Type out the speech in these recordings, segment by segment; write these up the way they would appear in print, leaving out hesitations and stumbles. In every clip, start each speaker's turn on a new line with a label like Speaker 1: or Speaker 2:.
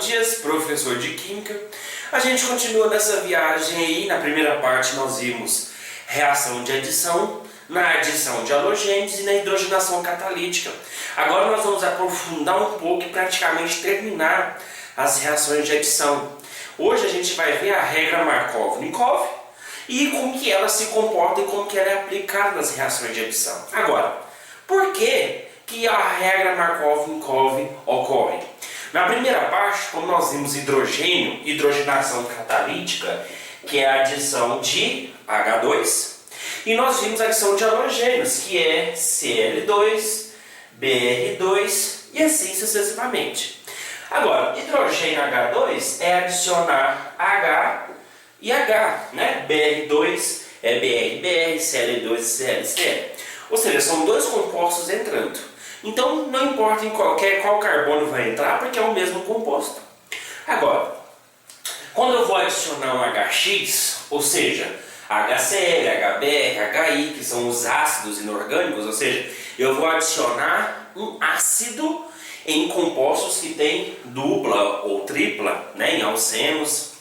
Speaker 1: dias, professor de Química. A gente continua nessa viagem aí. Na primeira parte nós vimos reação de adição, na adição de halogênios e na hidrogenação catalítica. Agora nós vamos aprofundar um pouco e praticamente terminar as reações de adição. Hoje a gente vai ver a regra Markov-Nikov e como que ela se comporta e como que ela é aplicada nas reações de adição. Agora, por que a regra Markov-Nikov ocorre? Na primeira parte, como nós vimos hidrogênio, hidrogenação catalítica, que é a adição de H2, e nós vimos a adição de halogênios, que é Cl2, Br2 e assim sucessivamente. Agora, hidrogênio H2 é adicionar H e H, né? Br2 é Br, Cl2 é Cl. Ou seja, são dois compostos entrando. Então, não importa em qual carbono vai entrar, porque é o mesmo composto. Agora, quando eu vou adicionar um HX, ou seja, HCl, HBr, HI, que são os ácidos inorgânicos, ou seja, eu vou adicionar um ácido em compostos que têm dupla ou tripla, né, em alcenos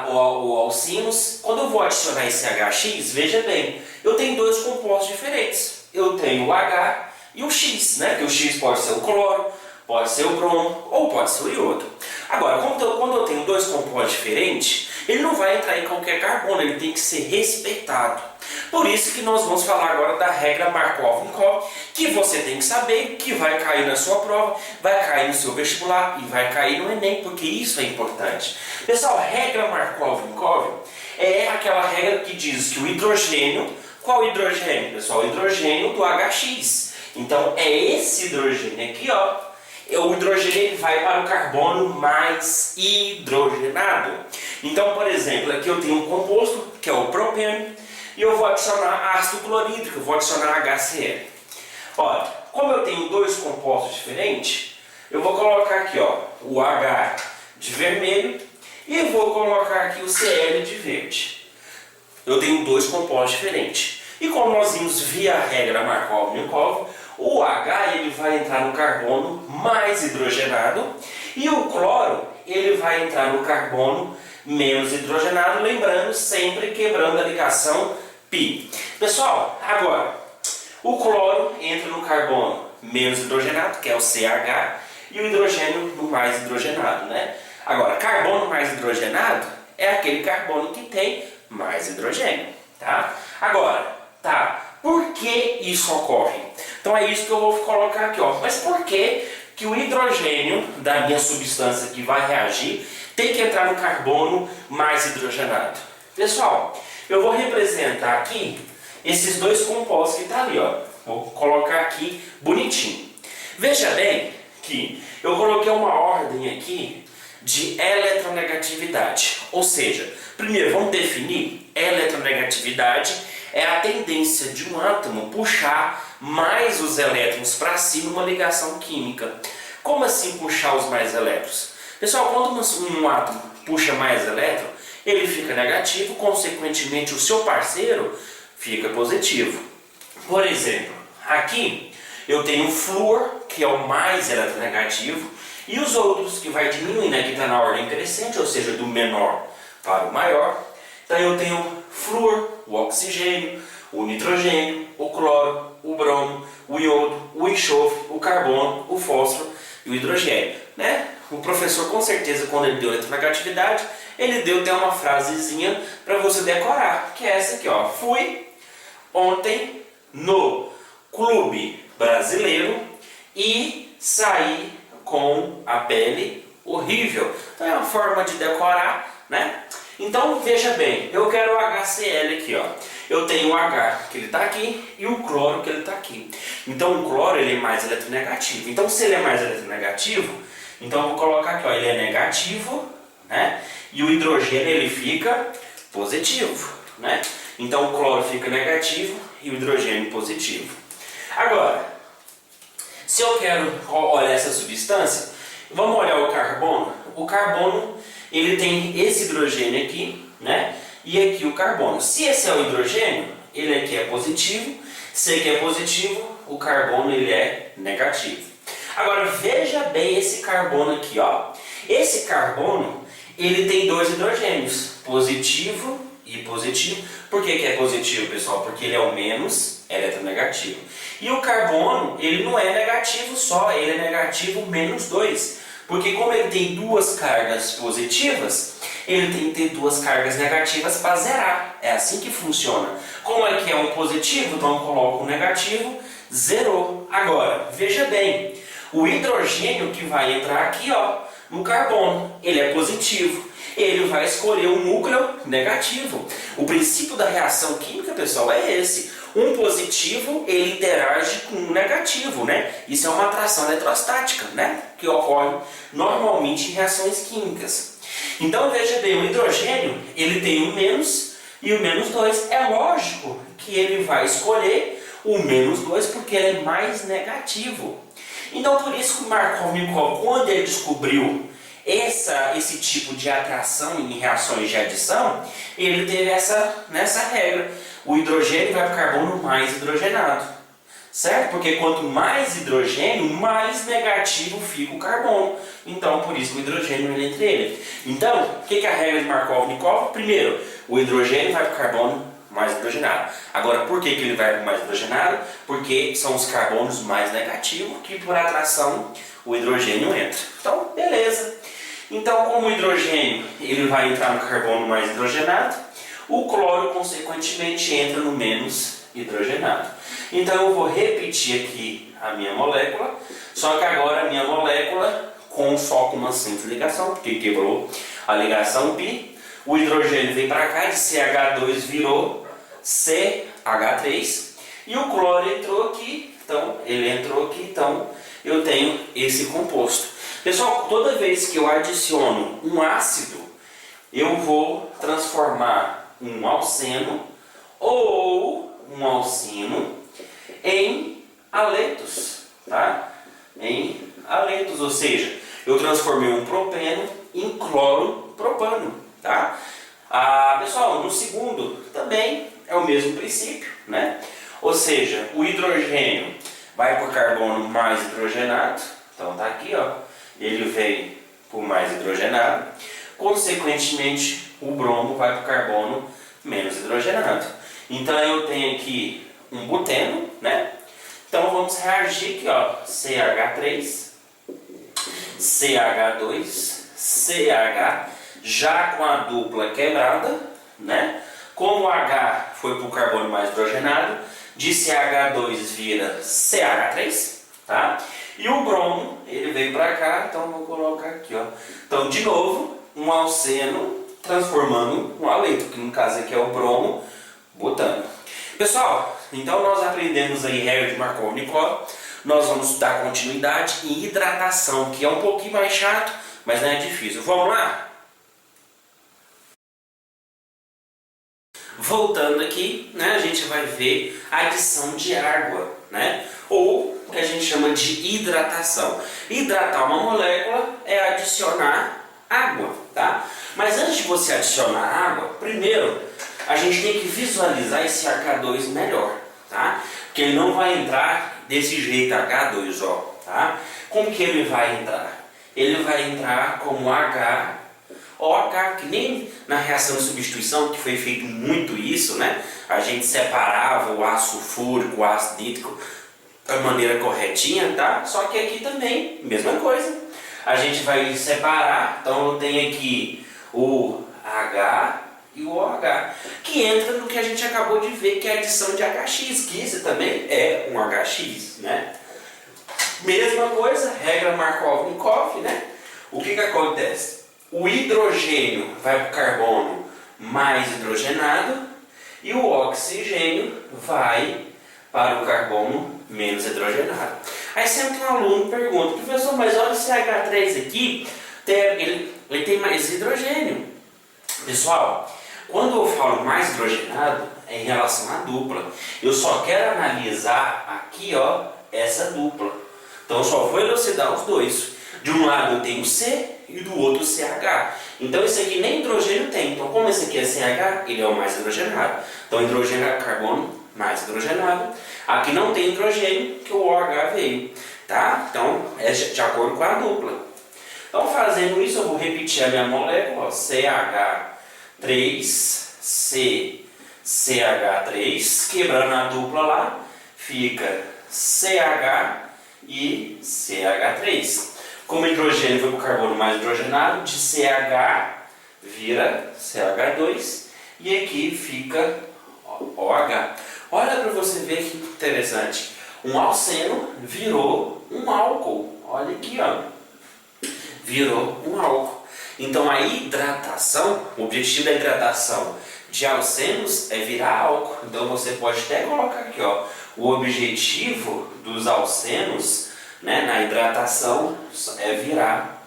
Speaker 1: ou alcinos. Quando eu vou adicionar esse HX, veja bem, eu tenho dois compostos diferentes. Eu tenho o H e o X, né? Que o X pode ser o cloro, pode ser o bromo ou pode ser o iodo. Agora, quando eu tenho dois compostos diferentes, ele não vai entrar em qualquer carbono, ele tem que ser respeitado. Por isso que nós vamos falar agora da regra Markov-Nikov, que você tem que saber, que vai cair na sua prova, vai cair no seu vestibular e vai cair no Enem, porque isso é importante. Pessoal, a regra Markov-Nikov é aquela regra que diz que o hidrogênio, qual hidrogênio, pessoal? O hidrogênio do HX. Então é esse hidrogênio aqui, ó. O hidrogênio ele vai para o carbono mais hidrogenado. Então, por exemplo, aqui eu tenho um composto que é o propeno e eu vou adicionar ácido clorídrico, eu vou adicionar HCl. Olha, como eu tenho dois compostos diferentes, eu vou colocar aqui, ó, o H de vermelho e vou colocar aqui o Cl de verde. Eu tenho dois compostos diferentes. E como nós vimos via regra Markov-Nikov, o H ele vai entrar no carbono mais hidrogenado e o cloro ele vai entrar no carbono menos hidrogenado, lembrando sempre quebrando a ligação π. Pessoal, agora o cloro entra no carbono menos hidrogenado, que é o CH, e o hidrogênio no mais hidrogenado, né? Agora, carbono mais hidrogenado é aquele carbono que tem mais hidrogênio, tá? Agora, por que isso ocorre? Então é isso que eu vou colocar aqui, ó. Mas por que o hidrogênio da minha substância que vai reagir tem que entrar no carbono mais hidrogenado? Pessoal, eu vou representar aqui esses dois compostos que estão ali, ó. Vou colocar aqui bonitinho. Veja bem que eu coloquei uma ordem aqui de eletronegatividade. Ou seja, primeiro vamos definir eletronegatividade. É a tendência de um átomo puxar mais os elétrons para si numa ligação química. Como assim puxar os mais elétrons? Pessoal, quando um átomo puxa mais elétron, ele fica negativo, consequentemente o seu parceiro fica positivo. Por exemplo, aqui eu tenho o flúor, que é o mais eletronegativo, e os outros que vai diminuindo, aqui está na ordem crescente, ou seja, do menor para o maior. Então eu tenho o flúor, o oxigênio, o nitrogênio, o cloro, o bromo, o iodo, o enxofre, o carbono, o fósforo e o hidrogênio, né? O professor, com certeza, quando ele deu eletronegatividade, ele deu até uma frasezinha para você decorar, que é essa aqui, ó. Fui ontem no clube brasileiro e saí com a pele horrível. Então é uma forma de decorar, né? Então veja bem, eu quero o HCl aqui, ó. Eu tenho o H que ele está aqui e o cloro que ele está aqui. Então o cloro ele é mais eletronegativo. Então se ele é mais eletronegativo, então eu vou colocar aqui, ó, ele é negativo, né? E o hidrogênio ele fica positivo, né? Então o cloro fica negativo e o hidrogênio positivo. Agora, se eu quero olhar essa substância, vamos olhar o carbono. O carbono ele tem esse hidrogênio aqui, né? E aqui o carbono. Se esse é o hidrogênio, ele aqui é positivo. Se aqui é positivo, o carbono ele é negativo. Agora veja bem esse carbono aqui, ó. Esse carbono, ele tem dois hidrogênios, positivo e positivo. Por que é positivo, pessoal? Porque ele é o menos eletronegativo. E o carbono, ele não é negativo só, ele é negativo menos 2. Porque como ele tem duas cargas positivas, ele tem que ter duas cargas negativas para zerar. É assim que funciona. Como aqui é um positivo, então eu coloco um negativo, zerou. Agora, veja bem, o hidrogênio que vai entrar aqui, ó, no carbono, ele é positivo. Ele vai escolher um núcleo negativo. O princípio da reação química, pessoal, é esse. Um positivo, ele interage com um negativo, né? Isso é uma atração eletrostática, né? Que ocorre normalmente em reações químicas. Então, veja bem, o hidrogênio, ele tem um menos e o menos 2. É lógico que ele vai escolher o menos 2 porque ele é mais negativo. Então, por isso que o Markov-Nikov, quando ele descobriu esse tipo de atração em reações de adição, ele teve nessa regra. O hidrogênio vai para o carbono mais hidrogenado, certo? Porque quanto mais hidrogênio, mais negativo fica o carbono. Então, por isso que o hidrogênio é entre ele. Então, o que é a regra de Markov-Nikov? Primeiro, o hidrogênio vai para o carbono mais hidrogenado. Agora, por que ele vai para o mais hidrogenado? Porque são os carbonos mais negativos que, por atração, o hidrogênio entra. Então, beleza. Então, como o hidrogênio ele vai entrar no carbono mais hidrogenado, o cloro, consequentemente, entra no menos hidrogenado. Então, eu vou repetir aqui a minha molécula, só que agora a minha molécula só com uma simples ligação, porque quebrou a ligação pi. O hidrogênio vem para cá, de CH2 virou CH3, e o cloro entrou aqui, então, eu tenho esse composto. Pessoal, toda vez que eu adiciono um ácido, eu vou transformar um alceno ou um alcino em aletos, tá? Em aletos, ou seja, eu transformei um propeno em cloropropano, tá? Pessoal, no segundo também é o mesmo princípio, né? Ou seja, o hidrogênio vai para o carbono mais hidrogenado, então tá aqui, ó, ele vem para o mais hidrogenado, consequentemente o bromo vai para o carbono menos hidrogenado. Então eu tenho aqui um buteno, né? Então vamos reagir aqui, ó, CH3, CH2, CH, já com a dupla quebrada, né? Como o H foi para o carbono mais hidrogenado, de CH2 vira CH3, tá? E o bromo, ele veio para cá, então vou colocar aqui, ó. Então, de novo, um alceno transformando um aleto, que no caso aqui é o bromo, botano. Pessoal, então nós aprendemos aí regra de Markov-Nikov. Nós vamos dar continuidade em hidratação, que é um pouquinho mais chato, mas não é difícil. Vamos lá? Voltando aqui, né, a gente vai ver a adição de água, né? Ou o que a gente chama de hidratação. Hidratar uma molécula é adicionar água, tá? Mas antes de você adicionar água, primeiro a gente tem que visualizar esse H2 melhor, tá? Porque ele não vai entrar desse jeito H2, ó, tá? Como que ele vai entrar? Ele vai entrar como HOH, que nem na reação de substituição, que foi feito muito isso, né? A gente separava o ácido sulfúrico, o ácido nítrico da maneira corretinha, tá? Só que aqui também, mesma coisa. A gente vai separar, então eu tenho aqui o H e o OH, que entra no que a gente acabou de ver, que é a adição de HX, que isso também é um HX, né? Mesma coisa, regra Markov-Nikov, né? O que acontece? O hidrogênio vai para o carbono mais hidrogenado e o oxigênio vai para o carbono menos hidrogenado. Aí sempre um aluno pergunta, professor, mas olha esse H3 aqui, ele tem mais hidrogênio. Pessoal, quando eu falo mais hidrogenado, é em relação à dupla. Eu só quero analisar aqui, ó, essa dupla. Então eu só vou elucidar os dois. De um lado eu tenho C e do outro CH. Então esse aqui nem hidrogênio tem. Então como esse aqui é CH, ele é o mais hidrogenado. Então hidrogênio é carbono mais hidrogenado. Aqui não tem hidrogênio, que o OH veio. Tá? Então é de acordo com a dupla. Então, fazendo isso, eu vou repetir a minha molécula, ó, CH3, quebrando a dupla lá, fica CH e CH3. Como o hidrogênio foi para o carbono mais hidrogenado, de CH vira CH2 e aqui fica OH. Olha para você ver que interessante. Um alceno virou um álcool. Olha aqui, ó. Virou um álcool. Então a hidratação, o objetivo da hidratação de alcenos é virar álcool. Então você pode até colocar aqui, ó, o objetivo dos alcenos, né, na hidratação é virar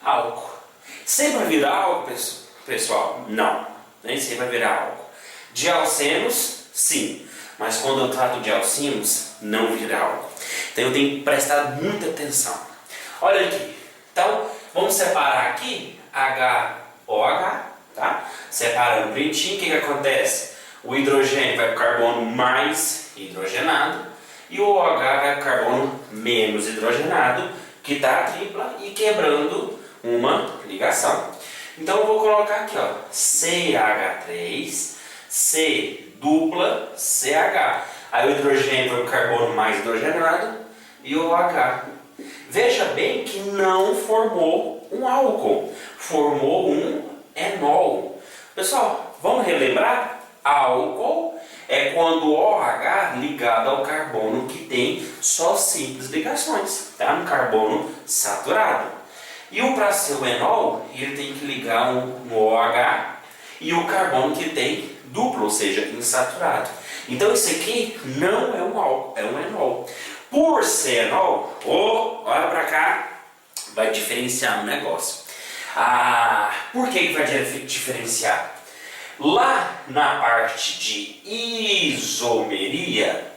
Speaker 1: álcool. Sempre vai virar álcool, pessoal? Não, nem sempre vai virar álcool. De alcenos, sim, mas quando eu trato de alcinos, não vira álcool. Então eu tenho que prestar muita atenção. Olha aqui, então vamos separar aqui HOH, tá? Separando bonitinho, o que acontece? O hidrogênio vai para o carbono mais hidrogenado e o OH vai para o carbono menos hidrogenado, que está a tripla e quebrando uma ligação. Então eu vou colocar aqui, ó, CH3, C dupla CH. Aí o hidrogênio vai para o carbono mais hidrogenado e o OH. Veja bem que não formou um álcool, formou um enol. Pessoal, vamos relembrar? Álcool é quando o OH ligado ao carbono que tem só simples ligações, tá? No carbono saturado. E o para ser o enol, ele tem que ligar no OH e o carbono que tem duplo, ou seja, insaturado. Então isso aqui não é um álcool, é um enol. Por ser enol, olha para cá, vai diferenciar o negócio. Por que vai diferenciar? Lá na parte de isomeria,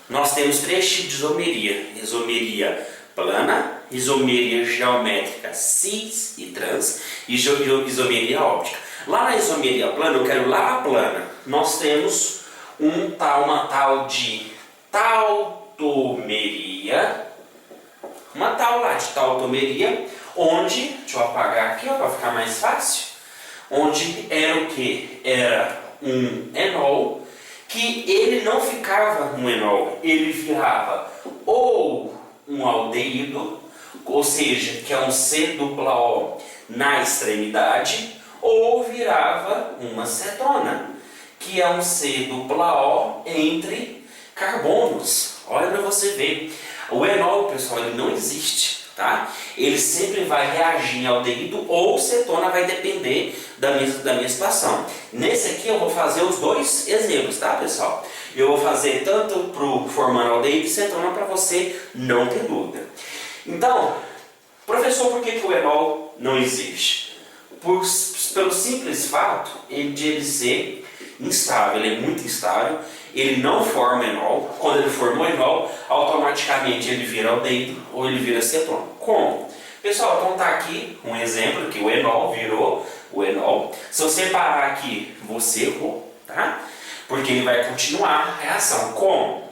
Speaker 1: nós temos três tipos de isomeria. Isomeria plana, isomeria geométrica cis e trans e isomeria óptica. Lá na isomeria plana, eu quero lá a plana, nós temos uma tal de tautomeria, uma tal lá de tautomeria, onde, deixa eu apagar aqui para ficar mais fácil, onde era o que? Era um enol, que ele não ficava um enol, ele virava ou um aldeído, ou seja, que é um C-O na extremidade, ou virava uma cetona, que é um C-O entre carbonos. Olha para você ver. O enol, pessoal, ele não existe, tá? Ele sempre vai reagir em aldeído ou cetona, vai depender da minha situação. Nesse aqui eu vou fazer os dois exemplos, tá, pessoal? Eu vou fazer tanto para o formando aldeído e cetona para você não ter dúvida. Então, professor, por que o enol não existe? Pelo simples fato de ele ser instável, ele é muito instável, ele não forma enol. Quando ele formou enol, automaticamente ele vira aldeído ou ele vira cetona. Como? Pessoal, então tá aqui um exemplo que o enol virou o enol. Se eu separar aqui, você errou, tá? Porque ele vai continuar a reação. Como?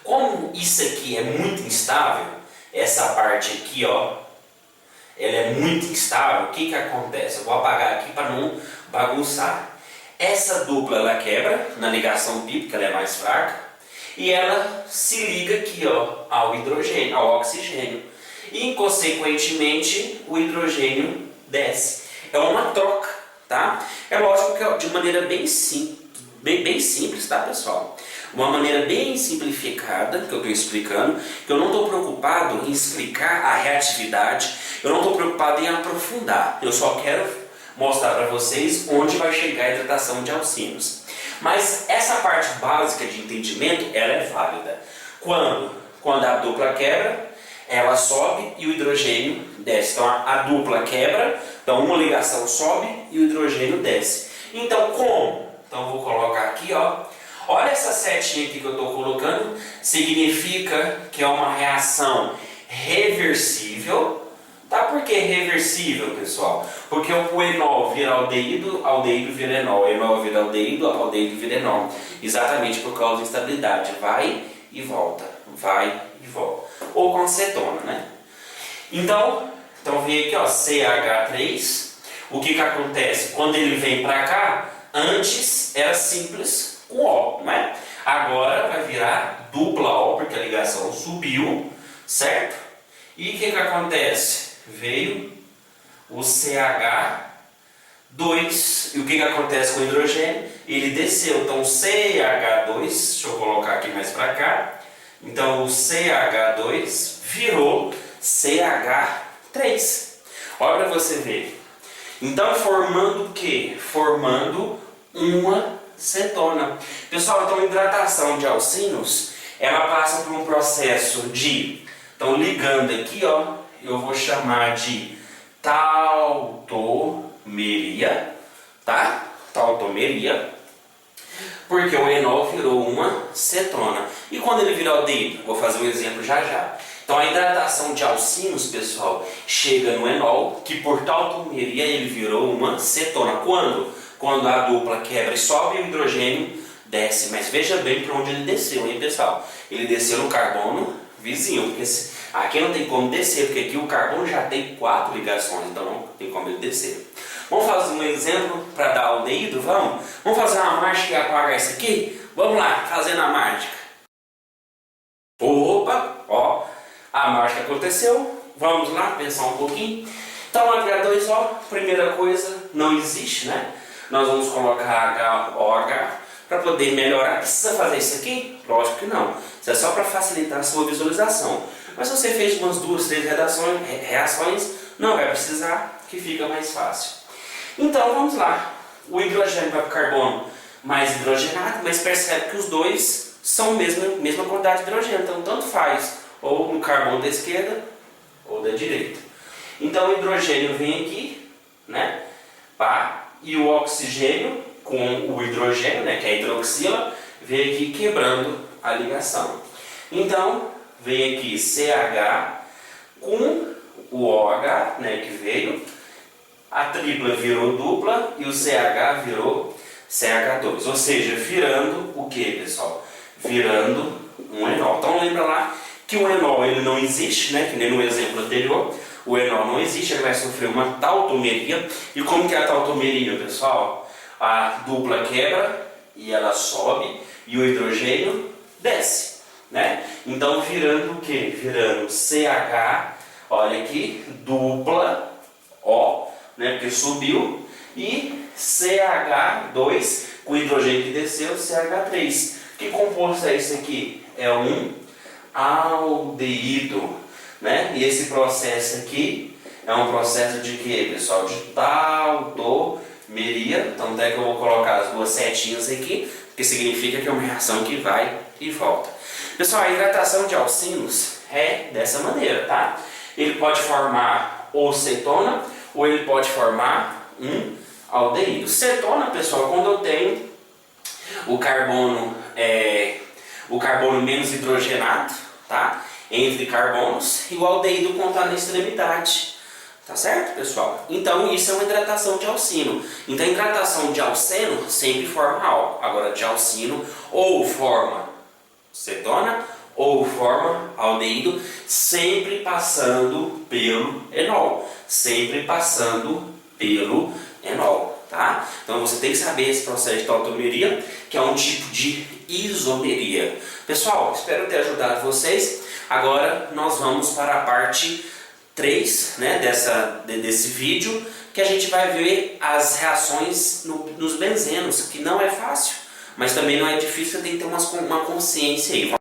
Speaker 1: Como isso aqui é muito instável, essa parte aqui, ó, ela é muito instável, o que acontece? Eu vou apagar aqui para não bagunçar. Essa dupla ela quebra na ligação pi, porque ela é mais fraca, e ela se liga aqui, ó, ao hidrogênio, ao oxigênio. E, consequentemente, o hidrogênio desce. É uma troca, tá? É lógico que é de maneira bem simples, tá, pessoal? Uma maneira bem simplificada, que eu estou explicando, que eu não estou preocupado em explicar a reatividade, eu não estou preocupado em aprofundar, eu só quero mostrar para vocês onde vai chegar a hidratação de alcinos. Mas essa parte básica de entendimento, ela é válida. Quando a dupla quebra, ela sobe e o hidrogênio desce. Então a dupla quebra, então uma ligação sobe e o hidrogênio desce. Então como? Então eu vou colocar aqui, ó. Olha essa setinha aqui que eu estou colocando, significa que é uma reação reversível. Tá? Por que reversível, pessoal? Porque o enol vira aldeído, aldeído vira enol vira aldeído, aldeído vira enol. Exatamente por causa da estabilidade. Vai e volta, vai e volta. Ou com acetona, né? Então, Então vem aqui, ó, CH3. O que acontece? Quando ele vem para cá, antes era simples com O, não é? Agora vai virar dupla O, porque a ligação subiu, certo? E o que acontece? Veio o CH2. E o que acontece com o hidrogênio? Ele desceu. Então o CH2, deixa eu colocar aqui mais para cá. Então o CH2 virou CH3. Olha para você ver. Então formando o que? Formando uma cetona. Pessoal, então a hidratação de alcinos, ela passa por um processo de... Então ligando aqui, ó, eu vou chamar de tautomeria, tá? Tautomeria. Porque o enol virou uma cetona. E quando ele virar aldeído? Vou fazer um exemplo já já. Então a hidratação de alcinos, pessoal, chega no enol, que por tautomeria ele virou uma cetona. Quando? Quando a dupla quebra e sobe, o hidrogênio desce. Mas veja bem para onde ele desceu, hein, pessoal? Ele desceu no carbono vizinho, porque aqui não tem como descer, porque aqui o carbono já tem 4 ligações, então não tem como ele descer. Vamos fazer um exemplo para dar aldeído? Vamos? Vamos fazer uma mágica e apagar isso aqui? Vamos lá, fazendo a mágica. Opa, ó, a mágica aconteceu. Vamos lá, pensar um pouquinho. Então, H2O, primeira coisa, não existe, né? Nós vamos colocar HOH para poder melhorar. Precisa fazer isso aqui? Lógico que não. Isso é só para facilitar a sua visualização. Mas se você fez umas 2, 3 reações, não vai precisar, que fica mais fácil. Então vamos lá. O hidrogênio vai para o carbono mais hidrogenado, mas percebe que os dois são a mesma quantidade de hidrogênio. Então tanto faz, ou no carbono da esquerda ou da direita. Então o hidrogênio vem aqui, né? Pá, e o oxigênio com o hidrogênio, né, que é a hidroxila, vem aqui quebrando a ligação. Então vem aqui CH com o OH, né, que veio. A tripla virou dupla e o CH virou CH2. Ou seja, virando o que, pessoal? Virando um enol. Então lembra lá que o enol ele não existe, né? Que nem no exemplo anterior. O enol não existe, ele vai sofrer uma tautomeria. E como que é a tautomeria, pessoal? A dupla quebra e ela sobe e o hidrogênio desce, né? Então virando o que? Virando CH, olha aqui, dupla O, né, porque subiu, e CH2 com o hidrogênio que desceu, CH3. Que composto é esse aqui? É um aldeído, né? E esse processo aqui é um processo de quê, pessoal? De tautomeria. Então até que eu vou colocar as duas setinhas aqui, que significa que é uma reação que vai e volta. Pessoal, a hidratação de alcinos é dessa maneira, tá? Ele pode formar ou cetona, ou ele pode formar um aldeído. Cetona, pessoal, quando eu tenho o carbono menos hidrogenado, tá? Entre carbonos, e o aldeído quando está na extremidade. Tá certo, pessoal? Então isso é uma hidratação de alcino. Então a hidratação de alceno sempre forma álcool. Agora de alcino ou forma cetona ou forma aldeído, sempre passando pelo enol. Sempre passando pelo enol, tá? Então você tem que saber esse processo de tautomeria, que é um tipo de isomeria. Pessoal, espero ter ajudado vocês. Agora nós vamos para a parte 3, né, desse vídeo, que a gente vai ver as reações nos benzenos, que não é fácil, mas também não é difícil, tem que ter uma consciência aí.